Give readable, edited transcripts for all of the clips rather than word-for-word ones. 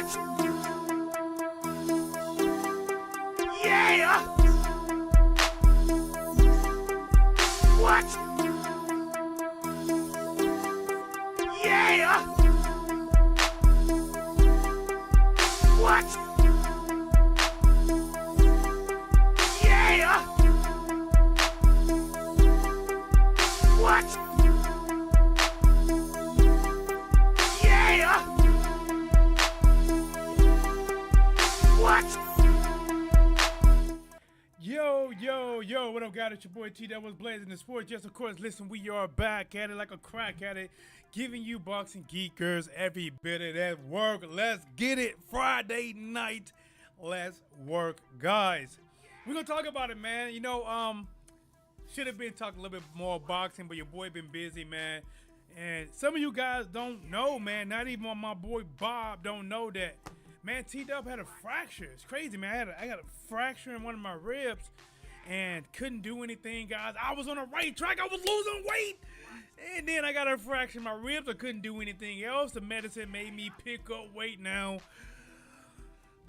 What? Yeah! What? Yeah! What? Yeah! What? Yeah! What? Yo, what up, guys? It's your boy T that was blazing the sports. Yes, of course, listen, we are back at it like a crack at it, giving you boxing geekers every bit of that work. Let's get it. Friday night. Let's work, guys. We're gonna talk about it, man. You know, should have been talking a little bit more boxing, but your boy been busy, man. And some of you guys don't know, man. Not even my boy Bob don't know that. Man, T-Dub had a fracture. It's crazy, man. I got a fracture in one of my ribs and couldn't do anything, guys. I was on the right track. I was losing weight. And then I got a fracture in my ribs. I couldn't do anything else. The medicine made me pick up weight now.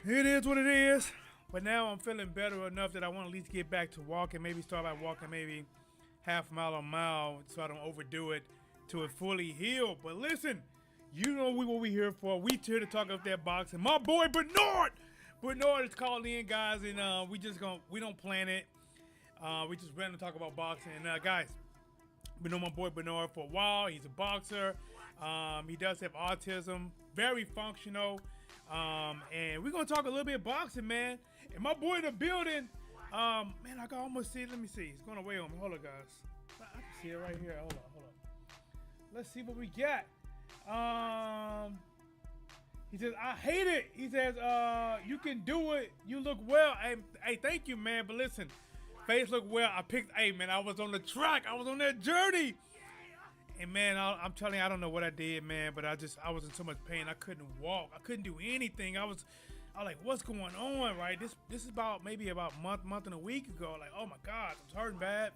It is what it is. But now I'm feeling better enough that I want to at least get back to walking. Maybe start by walking maybe half a mile or a mile so I don't overdo it till it fully heal. But listen, you know what we here for. We here to talk about that boxing. My boy Bernard is calling in, guys, and we don't plan it. We just random talk about boxing. And guys, we know my boy Bernard for a while. He's a boxer. He does have autism. Very functional. And we're gonna talk a little bit of boxing, man. And my boy in the building. Man, I can almost see it. Let me see. It's going away on me. Hold on, guys. I can see it right here. Hold on. Let's see what we got. He says, I hate it. He says, you can do it. You look well. Hey, thank you, man. But listen, face look well. Hey, man, I was on the track. I was on that journey. And, man, I'm telling you, I don't know what I did, man. But I was in so much pain. I couldn't walk. I couldn't do anything. I was like, what's going on, right? This is about month and a week ago. Like, oh, my God. I was hurting bad.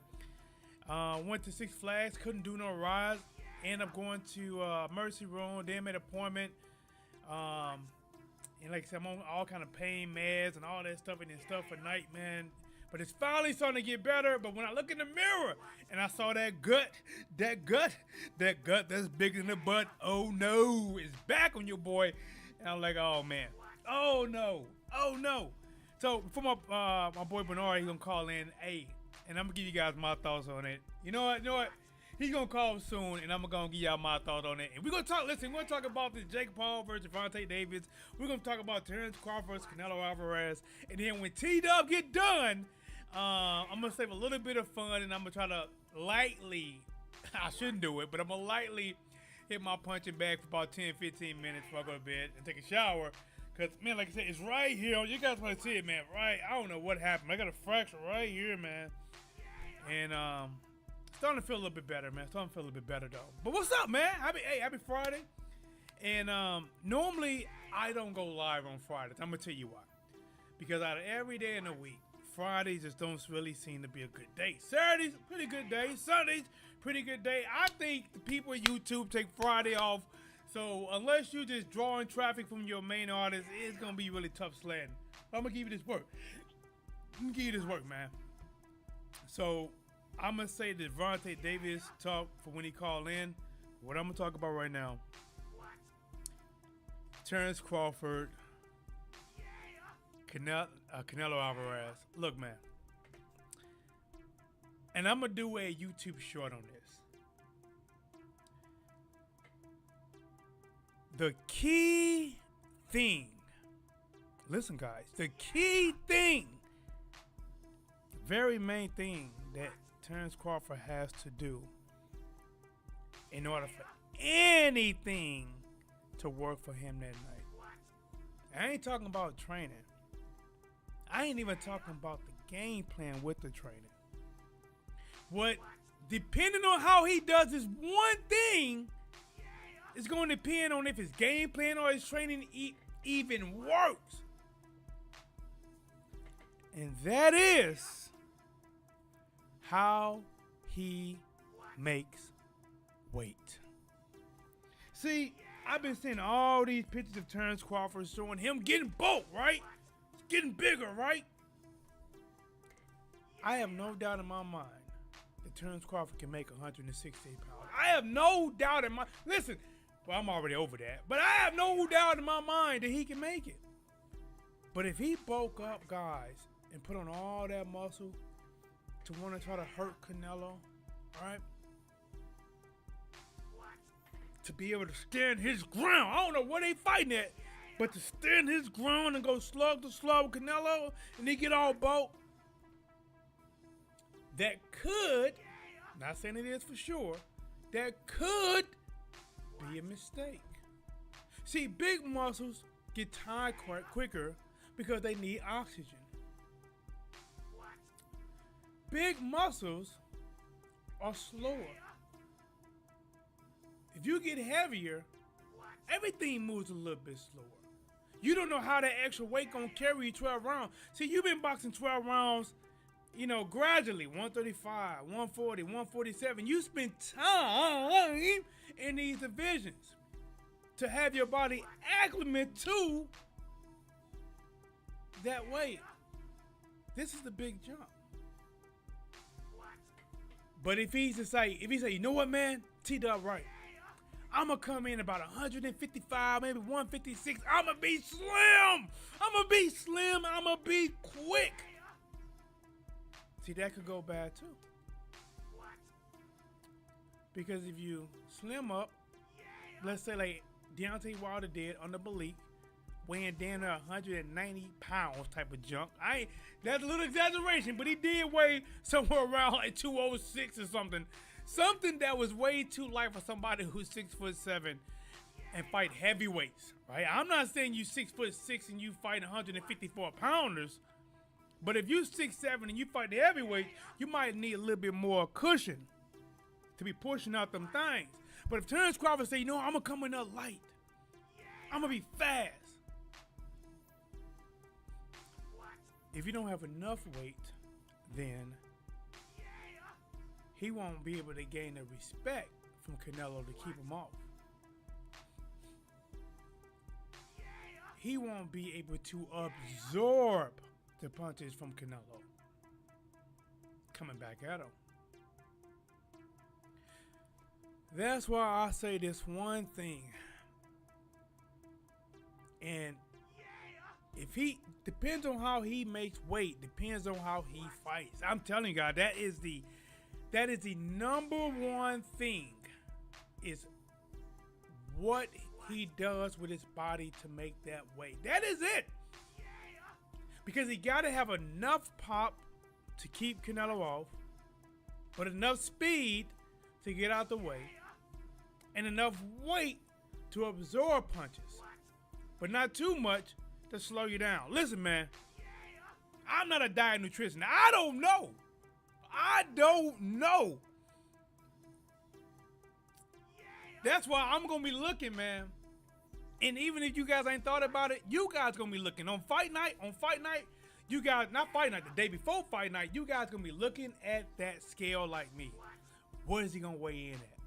Went to Six Flags. Couldn't do no rides. Ended up going to Mercy Room, then made an appointment. And like I said, I'm on all kind of pain meds and all that stuff and then stuff for night, man. But it's finally starting to get better. But when I look in the mirror and I saw that gut that's bigger than the butt, oh no, it's back on your boy. And I'm like, oh man, oh no. So for my boy Bernard, he's gonna call in, hey, and I'm gonna give you guys my thoughts on it. You know what? He's going to call soon, and I'm going to give y'all my thoughts on it. And we're going to talk about this Jake Paul versus Gervonta Davis. We're going to talk about Terence Crawford versus Canelo Alvarez. And then when T-Dub get done, I'm going to save a little bit of fun, and I'm going to try to lightly, I shouldn't do it, but I'm going to lightly hit my punching bag for about 10, 15 minutes before I go to bed and take a shower. Because, man, like I said, it's right here. You guys want to see it, man, right? I don't know what happened. I got a fracture right here, man. And, starting to feel a little bit better, man. Starting to feel a little bit better, though. But what's up, man? Happy Friday. And normally, I don't go live on Fridays. I'm going to tell you why. Because out of every day in the week, Fridays just don't really seem to be a good day. Saturdays, pretty good day. Sundays, pretty good day. I think the people at YouTube take Friday off. So unless you're just drawing traffic from your main artist, it's going to be really tough sledding. But I'm going to give you this work. Man. So I'm going to say the Gervonta Davis talk for when he called in. What I'm going to talk about right now. Terence Crawford. Canelo Alvarez. Look, man. And I'm going to do a YouTube short on this. The key thing. Listen, guys. The key thing. The very main thing that Terence Crawford has to do in order for anything to work for him that night. I ain't talking about training. I ain't even talking about the game plan with the training. What, depending on how he does this one thing, is going to depend on if his game plan or his training even works. And that is how he makes weight. See, I've been seeing all these pictures of Terrence Crawford showing him getting bulk, right? Getting bigger, right? I have no doubt in my mind that Terrence Crawford can make 168 pounds. I have no doubt in my... Listen, well, I'm already over that. But I have no doubt in my mind that he can make it. But if he bulk up, guys, and put on all that muscle to want to try to hurt Canelo, right? To be able to stand his ground. I don't know where they fighting at, but to stand his ground and go slug to slug with Canelo and he get all bulk, that could, not saying it is for sure, that could be a mistake. See, big muscles get tired quicker because they need oxygen. Big muscles are slower. If you get heavier, everything moves a little bit slower. You don't know how that extra weight gonna carry you 12 rounds. See, you've been boxing 12 rounds, you know, gradually, 135, 140, 147. You spend time in these divisions to have your body acclimate to that weight. This is the big jump. But if he say, you know what, man, T-Dub right. I'm gonna come in about 155, maybe 156. I'm gonna be slim. I'm gonna be quick. See, that could go bad too. Because if you slim up, let's say like Deontay Wilder did on the Malik, weighing down to 190 pounds type of junk. That's a little exaggeration, but he did weigh somewhere around like 206 or something. Something that was way too light for somebody who's 6'7" and fight heavyweights, right? I'm not saying you 6'6" and you fight 154 pounders, but if you 6'7" and you fight the heavyweight, you might need a little bit more cushion to be pushing out them things. But if Terrence Crawford say, you know, I'm gonna come in up light, I'm gonna be fast. If you don't have enough weight, then he won't be able to gain the respect from Canelo to keep him off. He won't be able to absorb the punches from Canelo coming back at him. That's why I say this one thing. And if he depends on how he makes weight, depends on how he fights. I'm telling you guys, that is the number one thing, is what he does with his body to make that weight. That is it. Because he got to have enough pop to keep Canelo off, but enough speed to get out the way, and enough weight to absorb punches, but not too much to slow you down. Listen, man, I'm not a diet nutritionist. I don't know. That's why I'm going to be looking, man. And even if you guys ain't thought about it, you guys going to be looking. On fight night, you guys, not fight night, the day before fight night, you guys going to be looking at that scale like me. What is he going to weigh in at?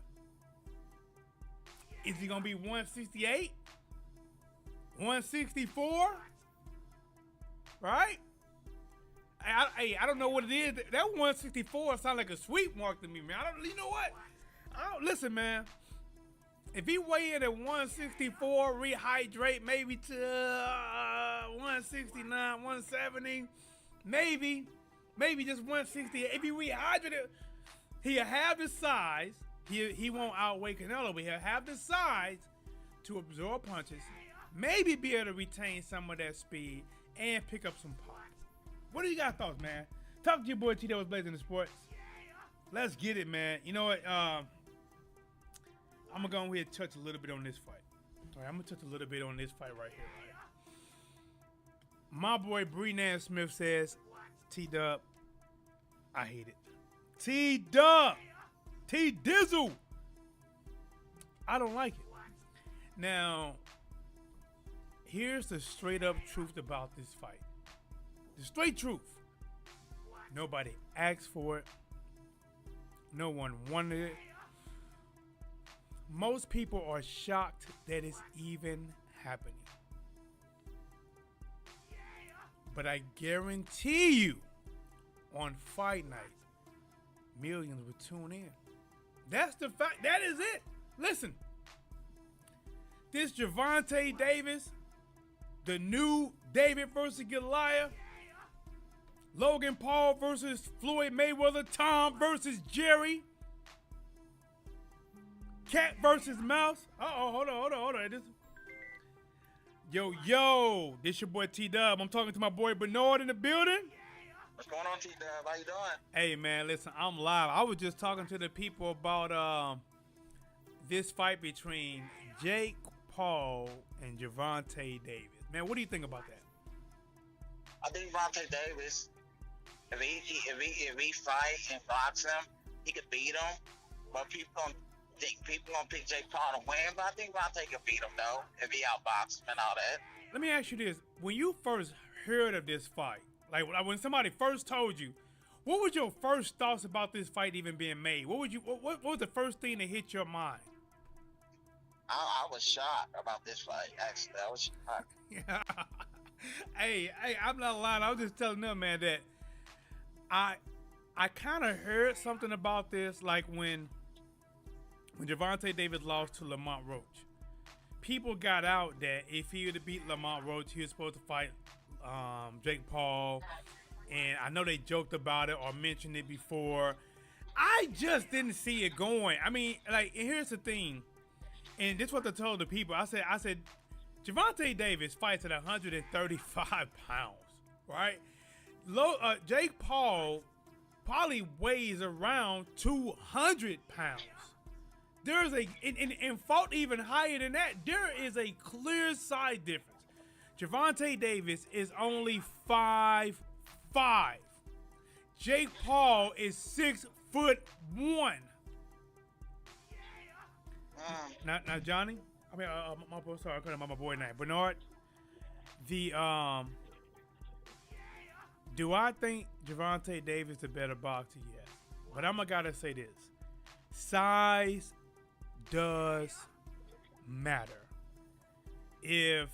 Is he going to be 168? 164? Right? I don't know what it is. That 164 sounds like a sweep mark to me, man. You know what? Listen, man. If he weigh in at 164, rehydrate maybe to 169, 170, maybe just 160. If he rehydrated, he'll have the size. He won't outweigh Canelo, but he'll have the size to absorb punches, maybe be able to retain some of that speed and pick up some pop. What do you guys thoughts, man? Talk to your boy T that was blazing the sports. Let's get it, man. You know what? I'm gonna go ahead and touch a little bit on this fight. All right, I'm gonna touch a little bit on this fight right here. Right? My boy Brenan Smith says, T-Dub, I hate it. T-Dub, T-Dizzle, I don't like it. Now, here's the straight up truth about this fight. The straight truth. Nobody asked for it. No one wanted it. most people are shocked that it's even happening. But I guarantee you, on fight night, millions will tune in. That's the fact. That is it. Listen, this Gervonta Davis, the new David versus Goliath, Logan Paul versus Floyd Mayweather, Tom versus Jerry, Cat versus Mouse. Hold on. Yo, this your boy T-Dub. I'm talking to my boy Bernard in the building. What's going on, T-Dub? How you doing? Hey, man, listen, I'm live. I was just talking to the people about this fight between Jake Paul and Gervonta Davis. Man, what do you think about that? I think Gervonta Davis, if he fight and box him, he could beat him. But people gonna pick Jake Paul to win. But I think Gervonta could beat him though if he outboxes him and all that. Let me ask you this: when you first heard of this fight, like when somebody first told you, what was your first thoughts about this fight even being made? What was the first thing that hit your mind? I was shocked about this fight. Actually, I was shocked. Yeah. Hey, I'm not lying. I was just telling them, man, that I kind of heard something about this, like when Gervonta Davis lost to Lamont Roach. People got out that if he would have beat Lamont Roach, he was supposed to fight Jake Paul, and I know they joked about it or mentioned it before. I just didn't see it going. I mean, like, and here's the thing, and this is what I told the people. I said, Gervonta Davis fights at 135 pounds, right? Jake Paul probably weighs around 200 pounds. There's and fought even higher than that. There is a clear size difference. Gervonta Davis is only 5'5". Jake Paul is 6'1". Now, Johnny. I mean, sorry, I couldn't remember my boy name. Bernard. Do I think Gervonta Davis is a better boxer? Yes. But I'm gotta say this: size does matter. If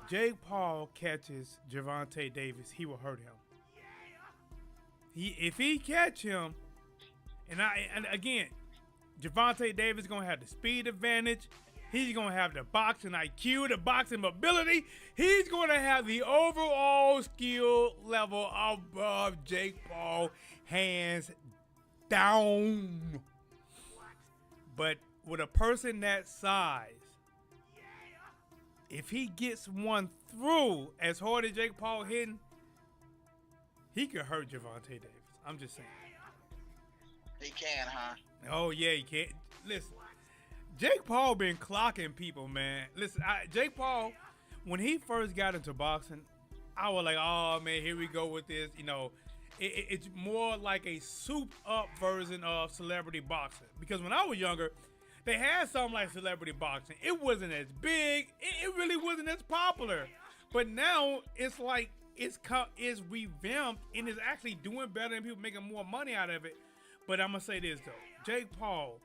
Jake Paul catches Gervonta Davis, he will hurt him. If he catch him, and again, Gervonta Davis is gonna have the speed advantage. He's gonna have the boxing IQ, the boxing ability. He's gonna have the overall skill level above Jake Paul, hands down. But with a person that size, if he gets one through as hard as Jake Paul hitting, he could hurt Gervonta Davis. I'm just saying. He can, huh? Oh yeah, he can. Listen, Jake Paul been clocking people, man. Listen, Jake Paul, when he first got into boxing, I was like, oh man, here we go with this. You know, it's more like a souped up version of celebrity boxing. Because when I was younger, they had something like celebrity boxing. It wasn't as big. It really wasn't as popular. But now it's like it's revamped and is actually doing better and people making more money out of it. But I'm gonna say this though, Jake Paul,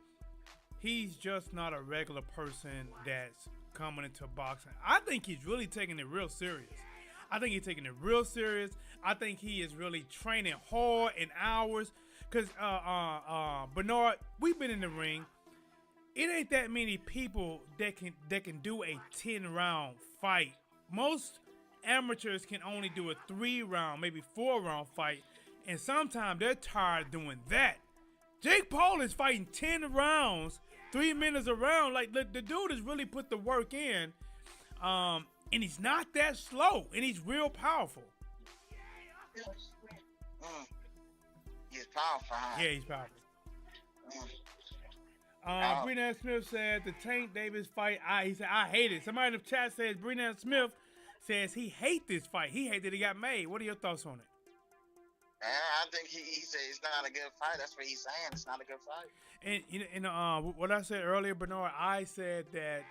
he's just not a regular person that's coming into boxing. I think he's really taking it real serious. I think he is really training hard in hours. Cause Bernard, we've been in the ring. It ain't that many people that can do a 10-round fight. Most amateurs can only do a 3-round, maybe 4-round fight, and sometimes they're tired doing that. Jake Paul is fighting 10 rounds, 3 minutes a round. Like the dude has really put the work in, and he's not that slow, and he's real powerful. He's powerful. Huh? Yeah, he's powerful. Brennan Smith said the Tank Davis fight. He said I hate it. Somebody in the chat says Brennan Smith says he hate this fight. He hate that it got made. What are your thoughts on it? I think he said it's not a good fight. That's what he's saying. It's not a good fight. And what I said earlier, Bernard, I said that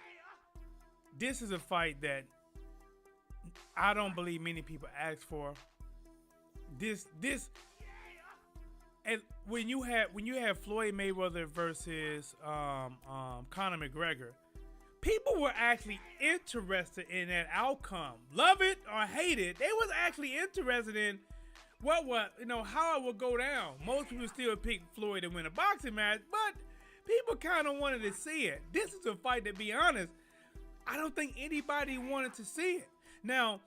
this is a fight that I don't believe many people ask for. This and when you had Floyd Mayweather versus Conor McGregor, people were actually interested in that outcome. Love it or hate it, they was actually interested in how it would go down. Most people still pick Floyd to win a boxing match, but people kind of wanted to see it. This is a fight, to be honest, I don't think anybody wanted to see it. Now,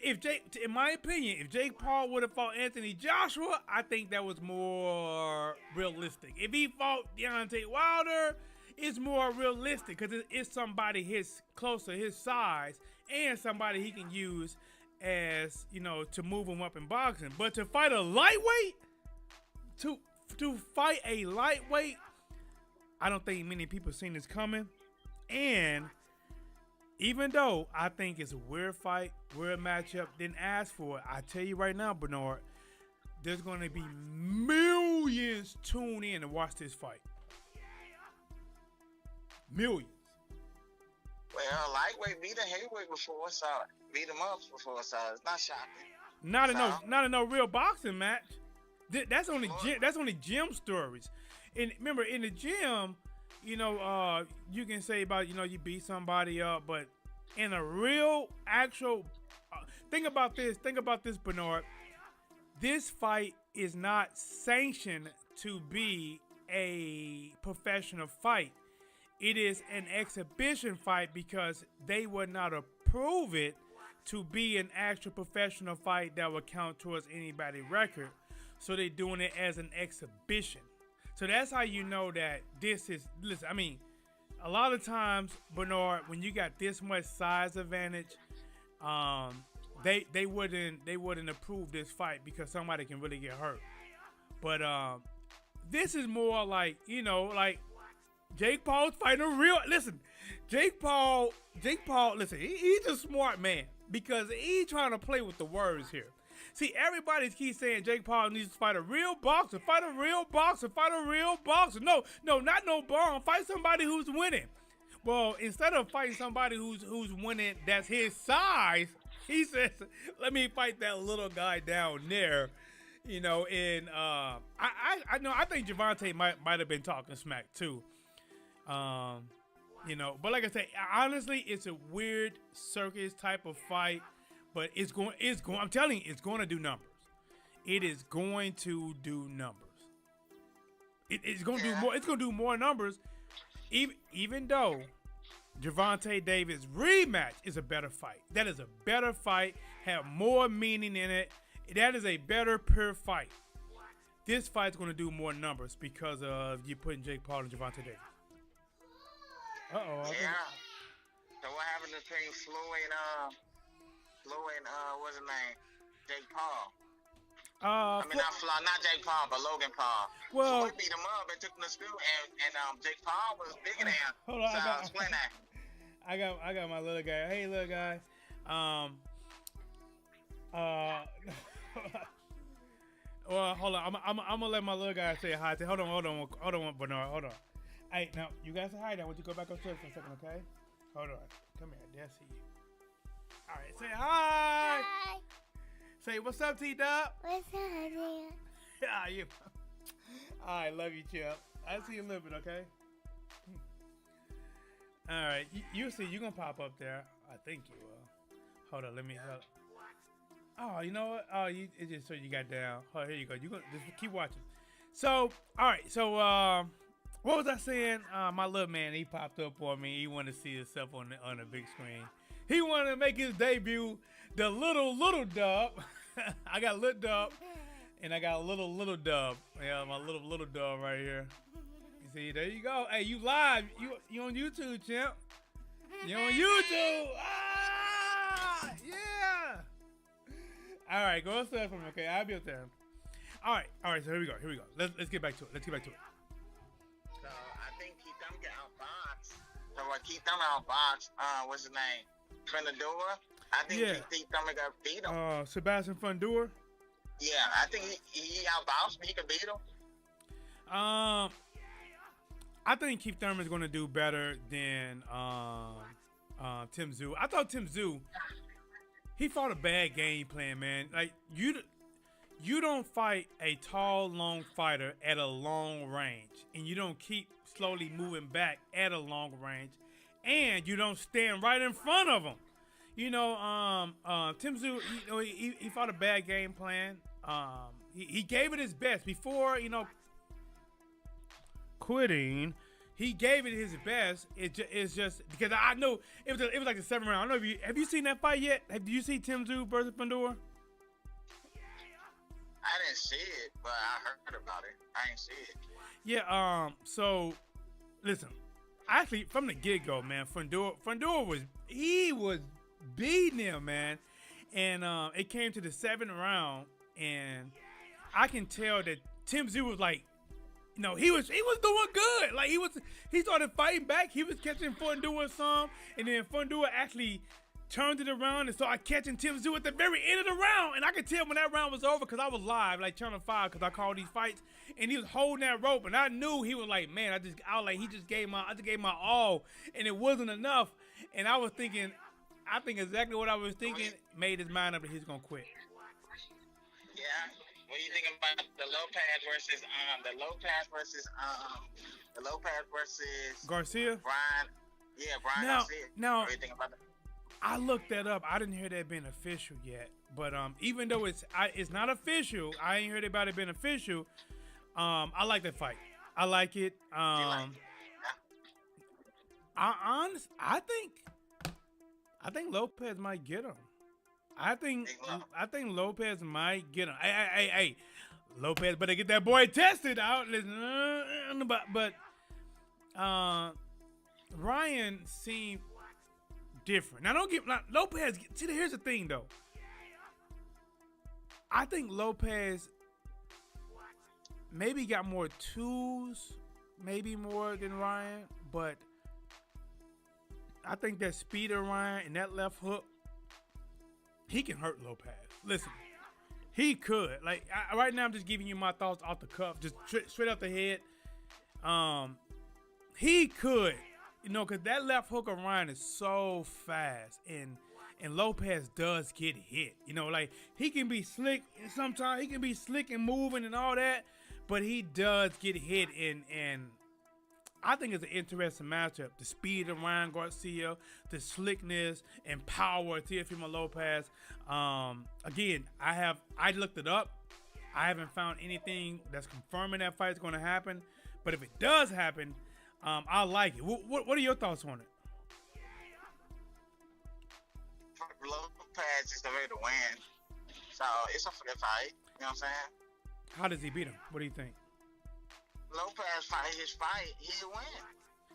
in my opinion, if Jake Paul would have fought Anthony Joshua, I think that was more realistic. If he fought Deontay Wilder, it's more realistic because it's somebody close to his size and somebody he can use as, to move him up in boxing. But to fight a lightweight, I don't think many people seen this coming. And even though I think it's a weird fight, weird matchup, didn't ask for it, I tell you right now, Bernard, there's going to be millions tune in to watch this fight. Millions. Well, lightweight beat a heavyweight before, so beat him up before, so it's not shocking. Not in no real boxing match. That's only gym stories. And remember, in the gym, you can say about you beat somebody up, but in a real actual think about this, Bernard. This fight is not sanctioned to be a professional fight. It is an exhibition fight because they would not approve it to be an actual professional fight that would count towards anybody's record. So they're doing it as an exhibition. So that's how you know that this is. Listen, I mean, a lot of times, Bernard, when you got this much size advantage, they wouldn't approve this fight because somebody can really get hurt. But this is more like like Jake Paul's fighting a real. Listen, Jake Paul. Listen, he's a smart man because he's trying to play with the words here. See, everybody keeps saying Jake Paul needs to fight a real boxer, fight a real boxer, fight a real boxer. No, not no bomb. Fight somebody who's winning. Well, instead of fighting somebody who's winning that's his size, he says, let me fight that little guy down there. And I think Gervonta might have been talking smack too. But like I say, honestly, it's a weird circus type of fight. But it's going. I'm telling you, it's going to do numbers. It is going to do numbers. It's going to do more. It's going to do more numbers. Even though Gervonta Davis rematch is a better fight. That is a better fight. Have more meaning in it. That is a better pure fight. This fight's going to do more numbers because of you putting Jake Paul and Gervonta Davis. So what happened between Floyd and what's his name? Jake Paul. Not Jake Paul, but Logan Paul. Well, Floyd beat him up and took him to school, and Jake Paul was bigger than him. Hold on, so explain that. I got my little guy. Hey, little guy. Well, hold on. I'm gonna let my little guy say hi. Hold on, Bernard. Hold on. Hey, now you guys say hi. Now, I want you to go back upstairs for a second, okay? Hold on. Come here. There, see you. All right, say hi. Hi. Say what's up, T-Dub. What's up, honey? Yeah, you. I love you, Chip. I'll see you in a little bit, okay? All right, you see, you're gonna pop up there. I think you will. Hold on, let me help. Oh, you know what? Oh, it just so you got down. Oh, here you go. You go. Just keep watching. So, all right. So, what was I saying? My little man, he popped up on me. He wanted to see himself on the big screen. He wanted to make his debut. The little dub. I got little dub, and I got little dub. Yeah, my little dub right here. You see, there you go. Hey, you live? You on YouTube, champ? You on YouTube? Ah, yeah. All right, go upstairs for me, okay? I'll be up there. All right. So here we go. Let's get back to it. So I think Keith Thurman got outboxed. So what Keith Thurman outboxed? What's his name? Fundador. I think Keith Thurman got beat him. Sebastian Fundador. Yeah, I think he outboxed him. He could beat him. I think Keith Thurman's going to do better than Tim Tszyu. I thought Tim Tszyu, he fought a bad game plan, man. Like you You don't fight a tall, long fighter at a long range, and you don't keep slowly moving back at a long range, and you don't stand right in front of him. Tim Tszyu, he fought a bad game plan. He gave it his best before, quitting. He gave it his best. It's just because I know it was like the 7th round. I don't know if have you seen that fight yet? Have you seen Tim Tszyu versus Fundora? I didn't see it, but I heard about it. I didn't see it. Yeah. So, listen. Actually, from the get go, man, Fundora was beating him, man, and it came to the 7th round, and I can tell that Tim Tszyu was like, he was doing good. Like he started fighting back. He was catching Fundora some, and then Fundora actually turned it around and started catching Tim Tszyu at the very end of the round. And I could tell when that round was over because I was live, like Channel 5, because I called these fights, and he was holding that rope, and I knew he was like, man, I just gave my all, and it wasn't enough. And I was thinking, I think exactly what I was thinking, made his mind up that he's gonna quit. Yeah. What do you think about the Lopez versus Garcia? Brian? Yeah, Brian Garcia. Now, what do you think about that? I looked that up. I didn't hear that being official yet. But even though it's not official, I ain't heard about it being official. I like that fight. I like it. You like it? I think Lopez might get him. I think Lopez might get him. Hey, Lopez better get that boy tested out. Listen, but Ryan seemed different. Now Lopez. See, here's the thing though. I think Lopez maybe got more tools, maybe more than Ryan, but I think that speed of Ryan and that left hook, he can hurt Lopez. Listen, he could. Like right now, I'm just giving you my thoughts off the cuff, just straight off the head. He could, because that left hook of Ryan is so fast, and Lopez does get hit. Like he can be slick, and sometimes he can be slick and moving and all that, but he does get hit, and I think it's an interesting matchup. The speed of Ryan Garcia, the slickness and power of Teofimo Lopez. Again, I looked it up. I haven't found anything that's confirming that fight is going to happen. But if it does happen, I like it. What are your thoughts on it? Lopez is the way to win. So it's a fair fight. You know what I'm saying? How does he beat him? What do you think? Lopez fight his fight, he'll win.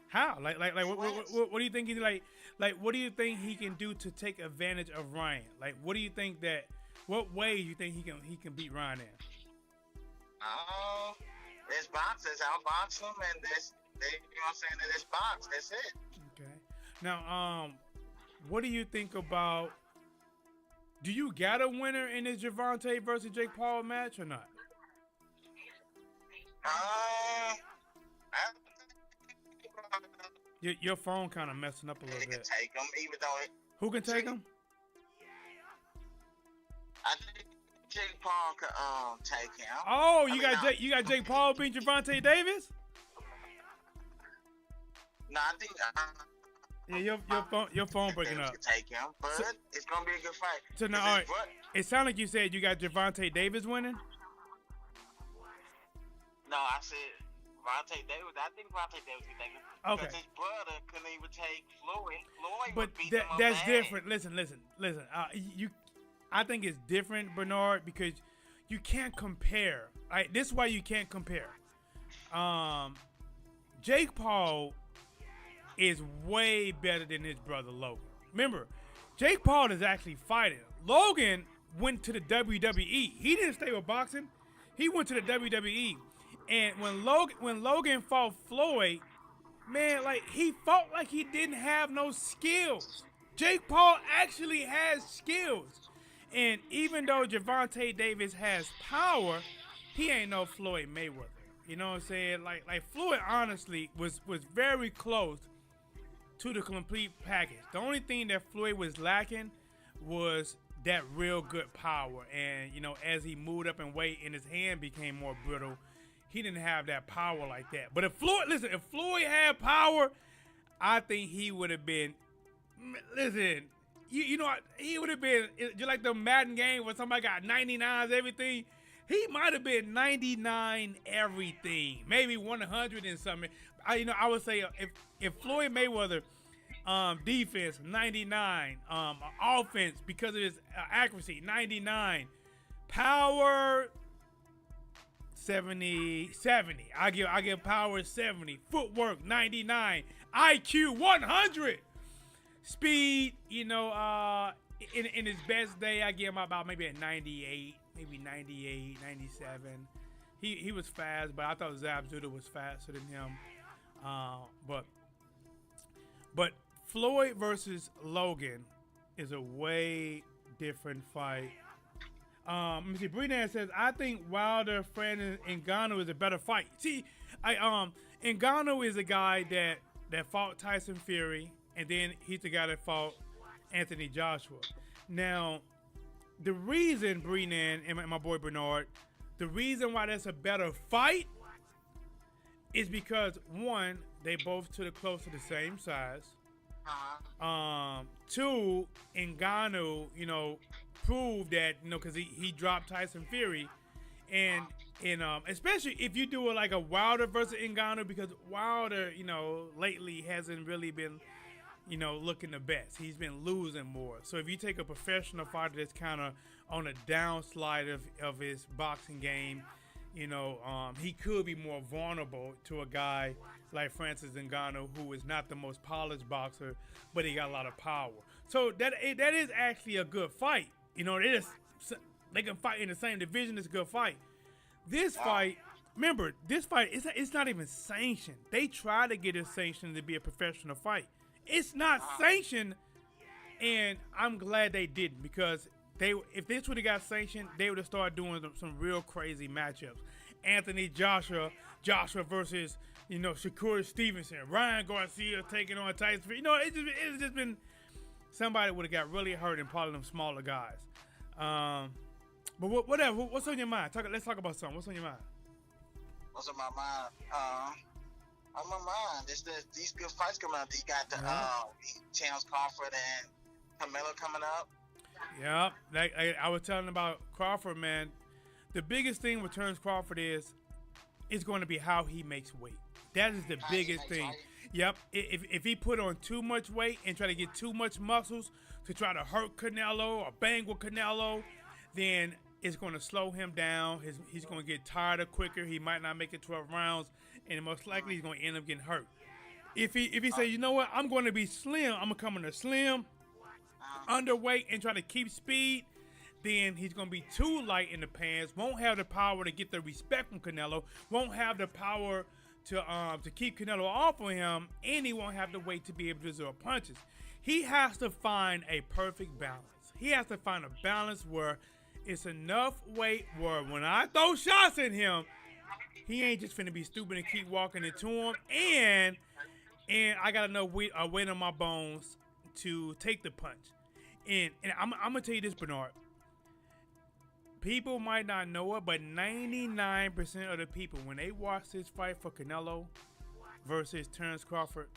How? Like what do you think he's like what do you think he can do to take advantage of Ryan? Like what do you think what way you think he can beat Ryan in? There's boxers, outbox him, and you know what I'm saying, there's box, that's it. Okay. Now, what do you think about, do you got a winner in this Gervonta versus Jake Paul match or not? Your phone kind of messing up a little bit. Can take him, even though who can take him? I think Jake Paul can take him. Oh, you got Jake Paul beating Gervonta Davis? No, I think your phone breaking up. Can take him, but it's gonna be a good fight. So now, all right, it sounded like you said you got Gervonta Davis winning. No, I said Gervonta Davis. I think Gervonta Davis can take him. Okay. Because his brother couldn't even take Floyd. Floyd but would beat him up that's bad. different. Listen. I think it's different, Bernard, because you can't compare. Right? This is why you can't compare. Jake Paul is way better than his brother Logan. Remember, Jake Paul is actually fighting. Logan went to the WWE. He didn't stay with boxing. He went to the WWE. And when Logan fought Floyd, man, like he fought like he didn't have no skills. Jake Paul actually has skills. And even though Gervonta Davis has power, he ain't no Floyd Mayweather. You know what I'm saying? Like Floyd honestly was very close to the complete package. The only thing that Floyd was lacking was that real good power. And, you know, as he moved up in weight and his hand became more brittle, he didn't have that power like that. But if Floyd had power, I think he would have been, you know, he would have been, just like the Madden game where somebody got 99s, everything. He might have been 99 everything, maybe 100 and something. I would say if Floyd Mayweather defense 99, offense because of his accuracy 99, power 70. I give power 70, footwork 99, IQ 100, speed. You know, in his best day, I give him about maybe a 98. Maybe 98, 97. He was fast, but I thought Zabzuda was faster than him. But Floyd versus Logan is a way different fight. Let me see. Brenan says, I think Wilder, Fran, and Ngannou is a better fight. See, Ngannou is a guy that fought Tyson Fury, and then he's the guy that fought Anthony Joshua. Now, the reason, Brenan and my boy Bernard, the reason why that's a better fight is because, one, they both close to the same size. Two, Ngannou, you know, proved that, you know, because he dropped Tyson Fury. And especially if you do like a Wilder versus Ngannou, because Wilder, you know, lately hasn't really been, you know, looking the best. He's been losing more. So if you take a professional fighter that's kind of on a downslide of his boxing game, you know, he could be more vulnerable to a guy like Francis Ngannou, who is not the most polished boxer, but he got a lot of power. So that is actually a good fight. You know, they can fight in the same division. It's a good fight. This fight, remember, it's not even sanctioned. They try to get it sanctioned to be a professional fight. It's not sanctioned, and I'm glad they didn't, because if this would have got sanctioned, they would have started doing some real crazy matchups. Anthony Joshua versus, you know, Shakur Stevenson, Ryan Garcia taking on Tyson Fury. You know, it's just been somebody would have got really hurt in part of them smaller guys. But whatever. What's on your mind? Let's talk about something. What's on your mind? What's on my mind? On my mind, these good fights coming up. You got the Terence Crawford and Canelo coming up. Yeah, like I was telling about Crawford, man. The biggest thing with Terence Crawford is going to be how he makes weight. That is the biggest thing. Weight. Yep. If he put on too much weight and try to get too much muscles to try to hurt Canelo or bang with Canelo, then it's going to slow him down. He's going to get tired quicker. He might not make it 12 rounds, and most likely he's going to end up getting hurt. If he say, you know what, I'm going to be slim. I'm going to come in a slim, underweight, and try to keep speed, then he's going to be too light in the pants, won't have the power to get the respect from Canelo, won't have the power to keep Canelo off of him, and he won't have the weight to be able to throw punches. He has to find a perfect balance. He has to find a balance where it's enough weight where when I throw shots at him, he ain't just finna be stupid and keep walking into him, and I got enough weight on my bones to take the punch. And I'm gonna tell you this, Bernard. People might not know it, but 99% of the people, when they watch this fight for Canelo versus Terence Crawford,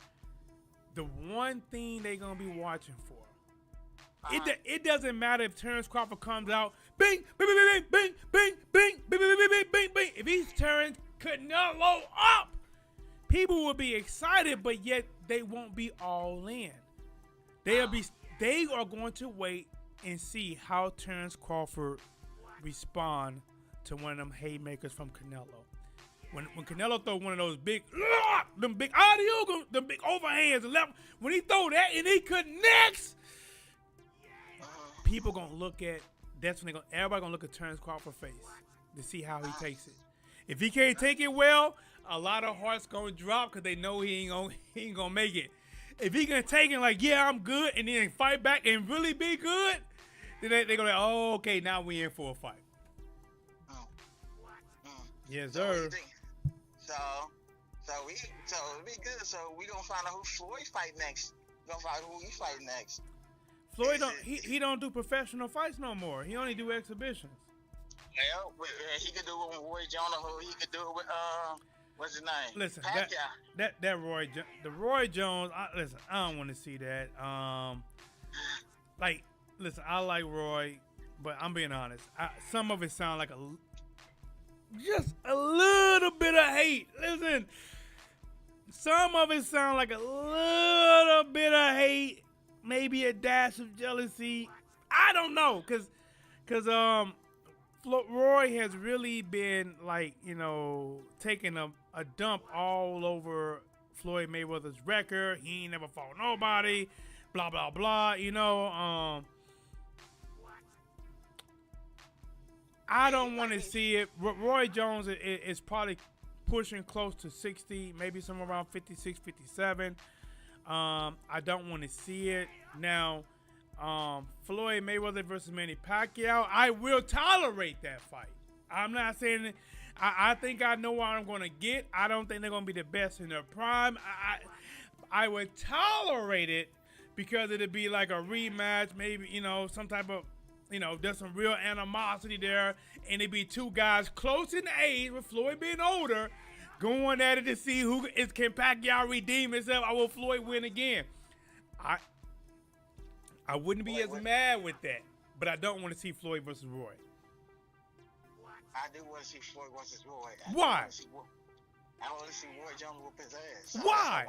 the one thing they're gonna be watching for, it doesn't matter if Terence Crawford comes out, bing, bing, bing, bing, bing, bing, bing, bing, bing, bing, bing, bing. If he's tearing Canelo up, people will be excited, but yet they won't be all in. They are going to wait and see how Terence Crawford respond to one of them haymakers from Canelo. When Canelo throw one of those big adios, the big overhands and left, when he throw that and he connects, people gonna look at, that's when everybody gonna look at Terence Crawford's face to see how he takes it. If he can't take it well, a lot of hearts gonna drop because they know he ain't gonna make it. If he can take it like, yeah, I'm good, and then fight back and really be good, then they're gonna like, oh, okay, now we in for a fight. Yes, sir. So we good. So we gonna find out who Floyd fight next. We gonna find out who he fight next. Floyd don't he don't do professional fights no more. He only do exhibitions. Well, he could do it with Roy Jones. He could do it with what's his name? Listen, Pacquiao. that Roy Jones. Listen, I don't want to see that. Like, listen, I like Roy, but I'm being honest. Some of it sound like just a little bit of hate. Listen, some of it sound like a little bit of hate, maybe a dash of jealousy. I don't know, cause Roy has really been like, taking a dump all over Floyd Mayweather's record. He ain't never fought nobody, blah blah blah. I don't want to see it. Roy Jones is probably pushing close to 60, maybe somewhere around 56, 57. I don't want to see it. Now, Floyd Mayweather versus Manny Pacquiao, I will tolerate that fight. I'm not saying it. I think I know what I'm going to get. I don't think they're going to be the best in their prime. I would tolerate it because it'd be like a rematch, maybe, some type of, there's some real animosity there, and it'd be two guys close in age, with Floyd being older, going at it to see can Pacquiao redeem himself, or will Floyd win again? I wouldn't be as mad with that, but I don't want to see Floyd versus Roy. I do want to see Floyd versus Roy. Why? I want to see Roy Jones whoop his ass. Why?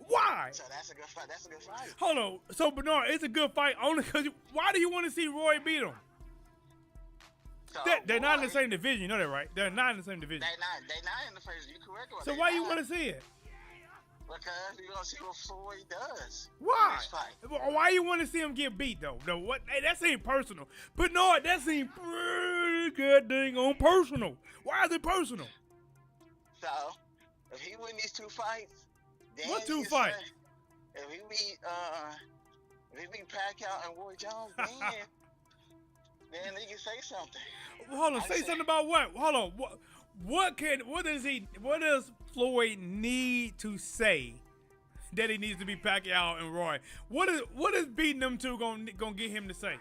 Why? So that's a good fight. That's a good fight. Hold on. So, Bernard, it's a good fight only because why do you want to see Roy beat him? So They're not in the same division. You know that, right? They're not in the same division. They're not in the first. You correct. So why you want to see it? Because you want to see what Floyd does. Why? In this fight. Why you want to see him get beat though? No, what? Hey, that seems personal. Bernard, that seems pretty good dang on personal. Why is it personal? So if he win these two fights, then What two fights? If he beat Pacquiao and Roy Jones, then he can say something. Hold on, say something about what? Hold on, what does Floyd need to say that he needs to be Pacquiao and Roy? What is beating them two gonna get him to say?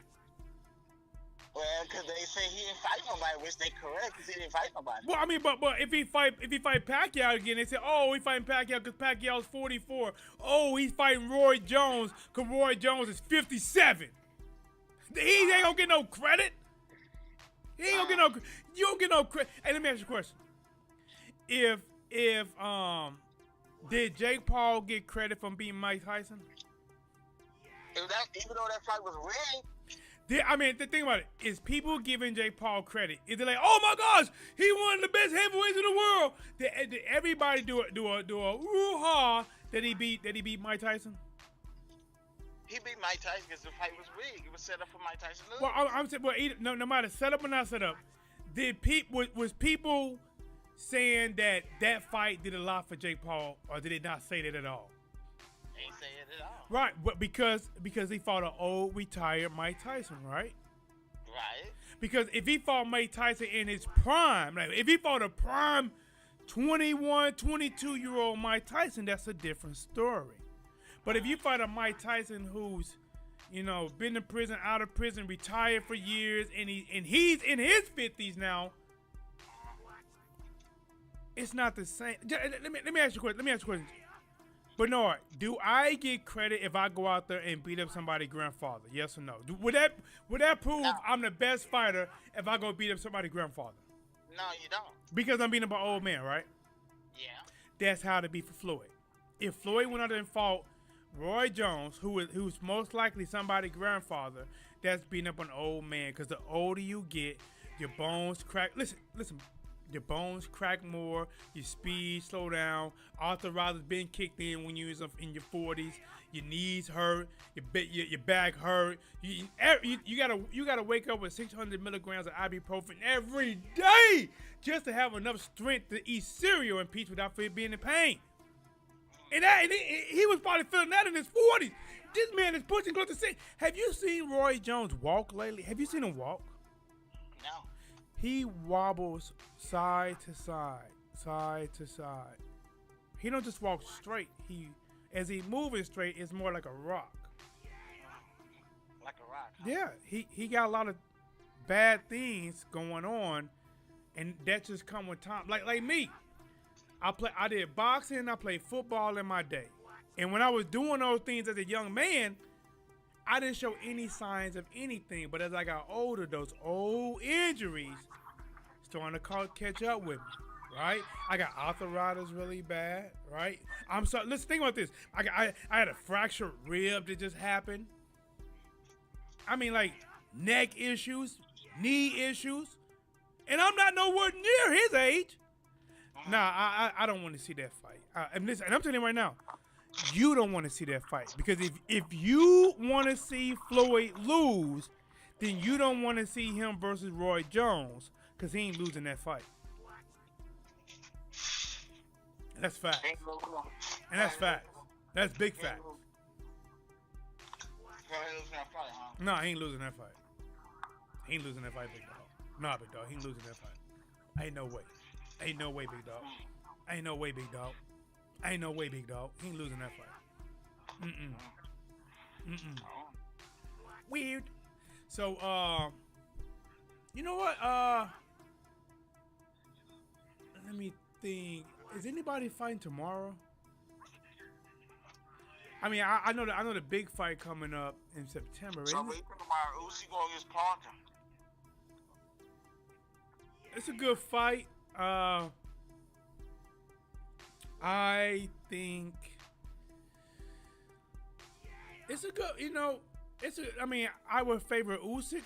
Well, because they say he didn't fight nobody, which they correct, because he didn't fight nobody. Well, I mean, but if he fight Pacquiao again, they say, oh, he's fighting Pacquiao because Pacquiao's 44. Oh, he's fighting Roy Jones because Roy Jones is 57. He ain't gonna get no credit. He ain't gonna get no. You don't get no credit. Hey, let me ask you a question. If did Jake Paul get credit from beating Mike Tyson? Even though that fight was rigged. I mean, the thing about it is, people giving Jake Paul credit. Is it like, oh my gosh, he one of the best heavyweights in the world? Did everybody do a woo-ha that he beat Mike Tyson? He beat Mike Tyson because the fight was rigged. It was set up for Mike Tyson to lose. Well, I'm saying, well, no matter set up or not set up, was people saying that fight did a lot for Jake Paul, or did they not say that at all? They ain't say it at all. Right, but because he fought an old retired Mike Tyson, right? Right. Because if he fought Mike Tyson in his prime, like if he fought a prime 21, 22-year-old Mike Tyson, that's a different story. But if you fight a Mike Tyson who's, been in prison, out of prison, retired for years, and he's in his 50s now, it's not the same. Let me ask you a question. Bernard, do I get credit if I go out there and beat up somebody's grandfather? Yes or no? Would that prove I'm the best fighter if I go beat up somebody's grandfather? No, you don't. Because I'm beating up an old man, right? Yeah. That's how it'd be for Floyd. If Floyd went out there and fought Roy Jones, who's most likely somebody's grandfather, that's beating up an old man. Because the older you get, your bones crack. Listen. Your bones crack more, your speed slow down, arthritis been kicked in when you was in your 40s, your knees hurt, your back hurt. You gotta wake up with 600 milligrams of ibuprofen every day just to have enough strength to eat cereal in peace without being in pain. And he was probably feeling that in his 40s. This man is pushing close to 6. Have you seen Roy Jones walk lately? Have you seen him walk? No. He wobbles side to side. He don't just walk straight. As he moving straight, it's more like a rock. like a rock. Huh? Yeah, he got a lot of bad things going on, and that just come with time. Like me, I did boxing, I played football in my day, and when I was doing those things as a young man, I didn't show any signs of anything. But as I got older, those old injuries starting to catch up with me. Right, I got arthritis really bad. Right, I'm sorry. Let's think about this. I had a fractured rib that just happened. I mean, like neck issues, knee issues, and I'm not nowhere near his age. Nah, I don't want to see that fight. And listen, and I'm telling you right now, you don't want to see that fight because if you want to see Floyd lose, then you don't want to see him versus Roy Jones because he ain't losing that fight. That's facts. And that's facts. That's big facts. No, he ain't losing that fight. He ain't losing that fight, big dog. Nah, big dog, he ain't losing that fight. Ain't no way. Ain't no way, big dog. Ain't no way, big dog. Ain't no way, big dog. He ain't losing that fight. Weird. So, you know what? Let me think. Is anybody fighting tomorrow? I mean, I know the big fight coming up in September. So we think about Usyk going against Parker. It's a good fight. I think it's a good. You know, I mean, I would favor Usyk,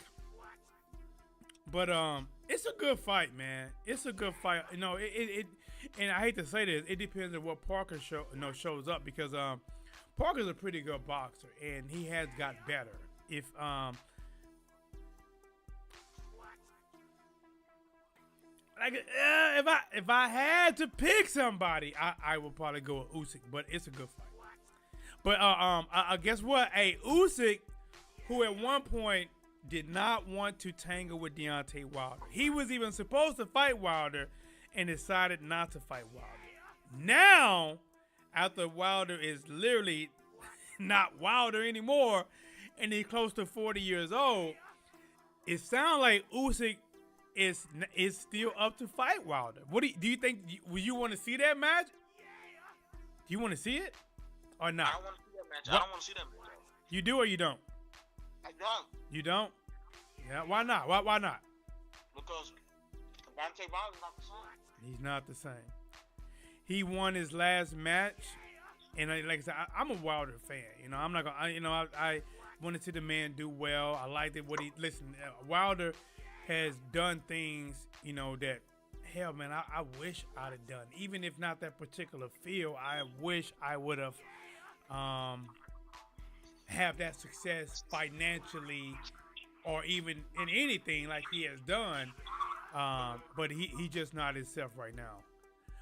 but it's a good fight, man. It's a good fight. You know, it and I hate to say this, it depends on what Parker shows up because Parker's a pretty good boxer and he has got better. If if I had to pick somebody, I would probably go with Usyk, but it's a good fight. But I guess what? Hey, Usyk, who at one point did not want to tangle with Deontay Wilder. He was even supposed to fight Wilder and decided not to fight Wilder. Now, after Wilder is literally not Wilder anymore, and he's close to 40 years old, it sounds like Usyk is still up to fight Wilder. What do you think? Would you want to see that match? Do you want to see it or not? I don't want to see that match. I don't want to see that match. You do or you don't? I don't. You don't? Yeah. Why not? Why not? Because Gervonta Wilder's not the same. He's not the same. He won his last match, and like I said, I'm a Wilder fan. You know, I'm not gonna. I want to see the man do well. I liked it. Wilder has done things, you know, that hell, man, I wish I'd have done. Even if not that particular field, I wish I would have have that success financially or even in anything like he has done. But he just not himself right now.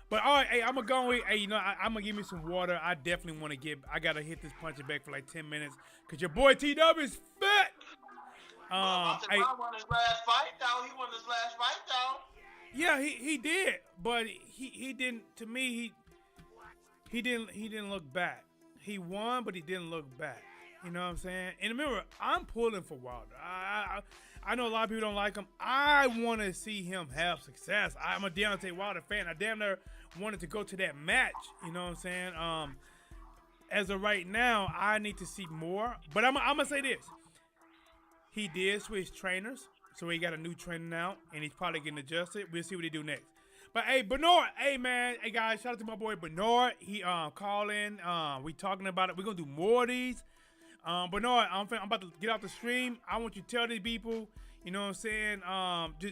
But all right, hey, I'm gonna go. Hey, you know, I'm gonna give me some water. I definitely want to I gotta hit this punching bag for like 10 minutes because your boy T-Dub is fat. He won his last fight, though. He won his last fight, though. Yeah, he did, but he didn't. To me, he didn't look back. He won, but he didn't look back. You know what I'm saying? And remember, I'm pulling for Wilder. I know a lot of people don't like him. I want to see him have success. I'm a Deontay Wilder fan. I damn near wanted to go to that match. You know what I'm saying? As of right now, I need to see more. But I'm gonna say this. He did switch trainers, so he got a new trainer now, and he's probably getting adjusted. We'll see what he do next. But hey, Bernard, hey man, hey guys, shout out to my boy Bernard. He called in. We talking about it. We're gonna do more of these. Bernard, I'm about to get off the stream. I want you to tell these people, you know what I'm saying?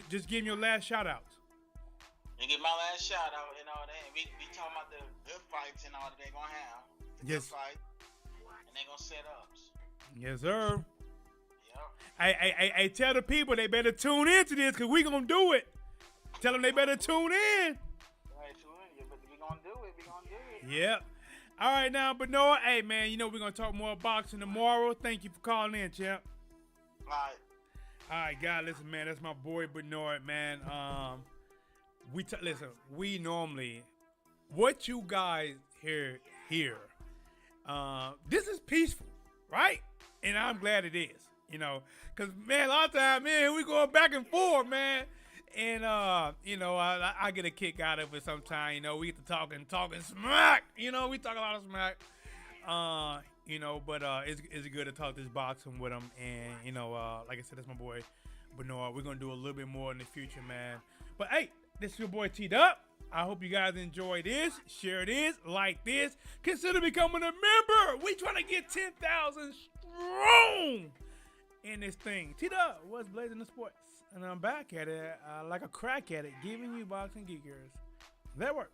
Just give me your last shout outs. You get my last shout out and all that. We talking about the good fights and all that they gonna have. Yes. Good fight, and they gonna set ups. Yes, sir. Yep. Hey, tell the people they better tune into this because we gonna do it. Tell them they better tune in. Right, tune in. We gonna do it. We gonna do it. Yep. All right, now, Bernard, hey, man, you know we're going to talk more boxing tomorrow. Thank you for calling in, champ. All right. All right, God, listen, man, that's my boy Bernard, man. Listen, we normally, what you guys hear, this is peaceful, right? And I'm glad it is. You know, because, man, a lot of time, man, we going back and forth, man. And, you know, I get a kick out of it sometimes. You know, we get to talking smack. You know, we talk a lot of smack. You know, but it's good to talk this boxing with him. And, you know, like I said, that's my boy Benoit. We're going to do a little bit more in the future, man. But, hey, this is your boy T-Dup. I hope you guys enjoy this. Share this. Like this. Consider becoming a member. We trying to get 10,000 strong in this thing. T-Dup, what's blazing the sports? And I'm back at it like a crack at it, giving you boxing geekers. That work.